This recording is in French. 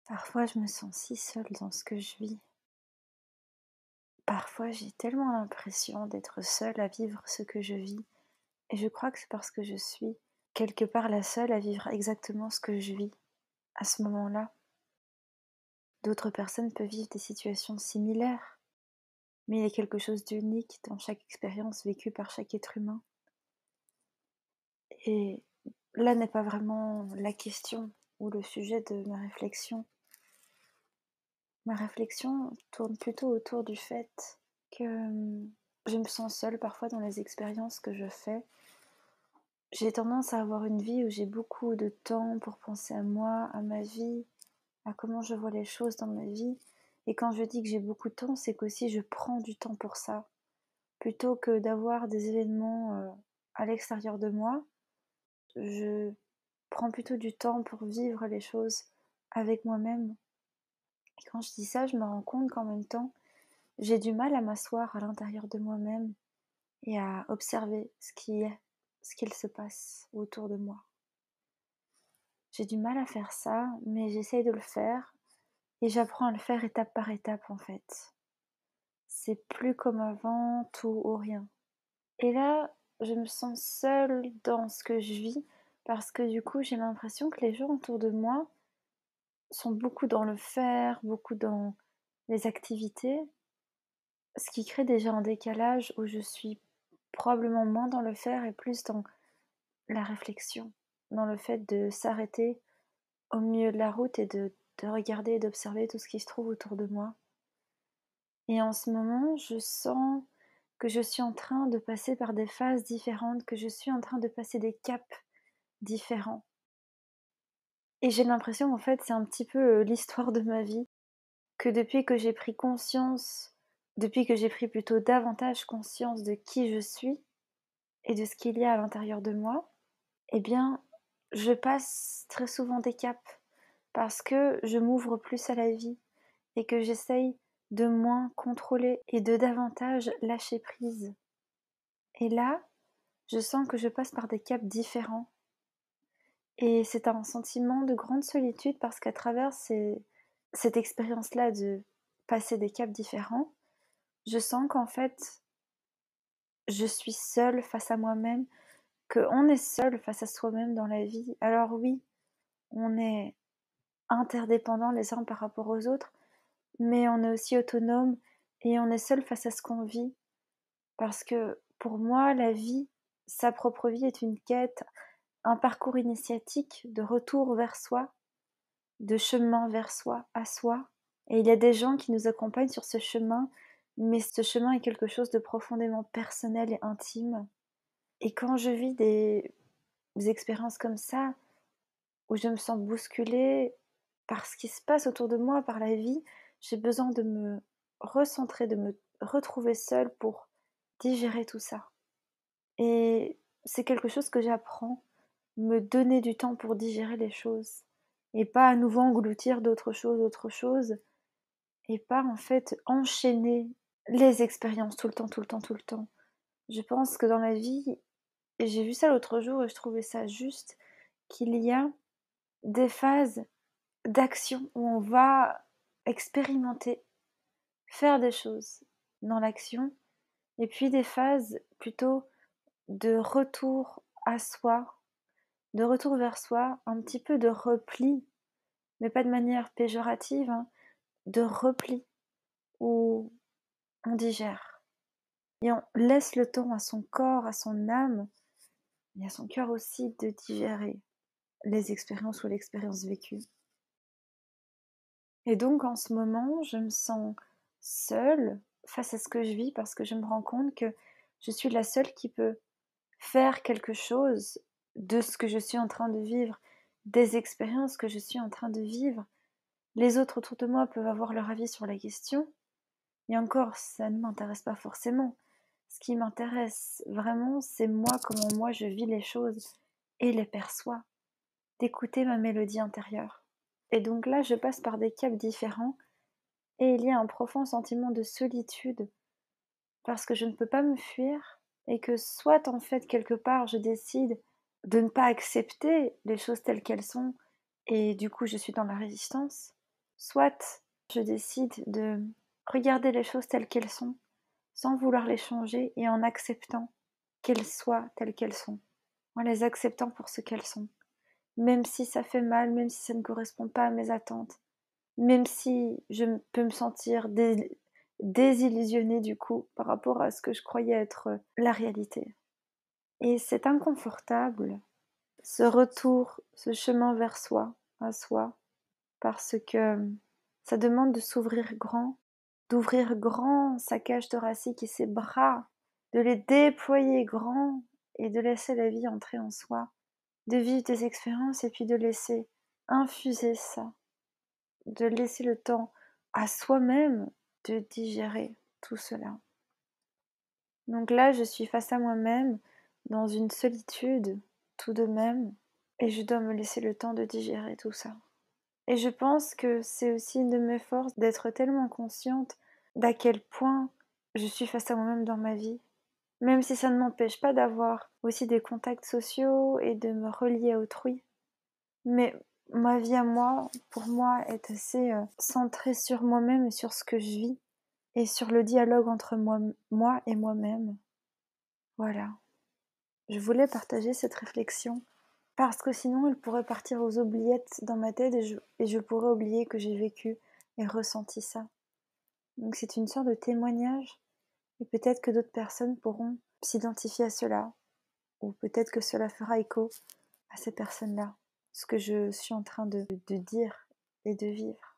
Parfois, je me sens si seule dans ce que je vis. Parfois, j'ai tellement l'impression d'être seule à vivre ce que je vis. Et je crois que c'est parce que je suis quelque part la seule à vivre exactement ce que je vis à ce moment-là. D'autres personnes peuvent vivre des situations similaires, mais il y a quelque chose d'unique dans chaque expérience vécue par chaque être humain. Et là n'est pas vraiment la question ou le sujet de ma réflexion. Ma réflexion tourne plutôt autour du fait que je me sens seule parfois dans les expériences que je fais. J'ai tendance à avoir une vie où j'ai beaucoup de temps pour penser à moi, à ma vie, à comment je vois les choses dans ma vie. Et quand je dis que j'ai beaucoup de temps, c'est qu'aussi je prends du temps pour ça. Plutôt que d'avoir des événements à l'extérieur de moi, je prends plutôt du temps pour vivre les choses avec moi-même. Et quand je dis ça, je me rends compte qu'en même temps, j'ai du mal à m'asseoir à l'intérieur de moi-même et à observer ce qu'il se passe autour de moi. J'ai du mal à faire ça, mais j'essaye de le faire et j'apprends à le faire étape par étape en fait. C'est plus comme avant, tout ou rien. Et là, je me sens seule dans ce que je vis parce que du coup, j'ai l'impression que les gens autour de moi sont beaucoup dans le faire, beaucoup dans les activités, ce qui crée déjà un décalage où je suis probablement moins dans le faire et plus dans la réflexion, dans le fait de s'arrêter au milieu de la route et de regarder et d'observer tout ce qui se trouve autour de moi. Et en ce moment, je sens que je suis en train de passer par des phases différentes, que je suis en train de passer des caps différents. Et j'ai l'impression, en fait, c'est un petit peu l'histoire de ma vie, que depuis que j'ai pris conscience, depuis que j'ai pris plutôt davantage conscience de qui je suis et de ce qu'il y a à l'intérieur de moi, eh bien, je passe très souvent des caps parce que je m'ouvre plus à la vie et que j'essaye de moins contrôler et de davantage lâcher prise. Et là, je sens que je passe par des caps différents. Et c'est un sentiment de grande solitude parce qu'à travers cette expérience-là de passer des caps différents, je sens qu'en fait, je suis seule face à moi-même, qu'on est seul face à soi-même dans la vie. Alors oui, on est interdépendants les uns par rapport aux autres, mais on est aussi autonome et on est seul face à ce qu'on vit. Parce que pour moi, la vie, sa propre vie est une quête, un parcours initiatique de retour vers soi, de chemin vers soi, à soi. Et il y a des gens qui nous accompagnent sur ce chemin, mais ce chemin est quelque chose de profondément personnel et intime. Et quand je vis des expériences comme ça, où je me sens bousculée par ce qui se passe autour de moi, par la vie, j'ai besoin de me recentrer, de me retrouver seule pour digérer tout ça. Et c'est quelque chose que j'apprends, me donner du temps pour digérer les choses et pas à nouveau engloutir d'autres choses et pas en fait enchaîner les expériences tout le temps, tout le temps, tout le temps. Je pense que dans la vie, et j'ai vu ça l'autre jour et je trouvais ça juste, qu'il y a des phases d'action où on va expérimenter, faire des choses dans l'action et puis des phases plutôt de retour à soi, de retour vers soi, un petit peu de repli, mais pas de manière péjorative, hein, de repli où on digère et on laisse le temps à son corps, à son âme et à son cœur aussi de digérer les expériences ou l'expérience vécue. Et donc en ce moment, je me sens seule face à ce que je vis parce que je me rends compte que je suis la seule qui peut faire quelque chose de ce que je suis en train de vivre, des expériences que je suis en train de vivre. Les autres autour de moi peuvent avoir leur avis sur la question, et encore, ça ne m'intéresse pas forcément. Ce qui m'intéresse vraiment, c'est moi, comment moi je vis les choses et les perçois, d'écouter ma mélodie intérieure. Et donc là, je passe par des caps différents, et il y a un profond sentiment de solitude, parce que je ne peux pas me fuir, et que soit en fait quelque part je décide de ne pas accepter les choses telles qu'elles sont, et du coup je suis dans la résistance, soit je décide de regarder les choses telles qu'elles sont, sans vouloir les changer et en acceptant qu'elles soient telles qu'elles sont, en les acceptant pour ce qu'elles sont. Même si ça fait mal, même si ça ne correspond pas à mes attentes, même si peux me sentir désillusionnée du coup par rapport à ce que je croyais être la réalité. Et c'est inconfortable, ce retour, ce chemin vers soi, à soi, parce que ça demande de s'ouvrir grand, d'ouvrir grand sa cage thoracique et ses bras, de les déployer grand et de laisser la vie entrer en soi, de vivre des expériences et puis de laisser infuser ça, de laisser le temps à soi-même de digérer tout cela. Donc là, je suis face à moi-même, dans une solitude tout de même, et je dois me laisser le temps de digérer tout ça. Et je pense que c'est aussi une de mes forces d'être tellement consciente d'à quel point je suis face à moi-même dans ma vie. Même si ça ne m'empêche pas d'avoir aussi des contacts sociaux et de me relier à autrui. Mais ma vie à moi, pour moi, est assez centrée sur moi-même et sur ce que je vis et sur le dialogue entre moi et moi-même. Voilà. Je voulais partager cette réflexion parce que sinon elle pourrait partir aux oubliettes dans ma tête et je pourrais oublier que j'ai vécu et ressenti ça. Donc c'est une sorte de témoignage et peut-être que d'autres personnes pourront s'identifier à cela ou peut-être que cela fera écho à ces personnes-là, ce que je suis en train de dire et de vivre.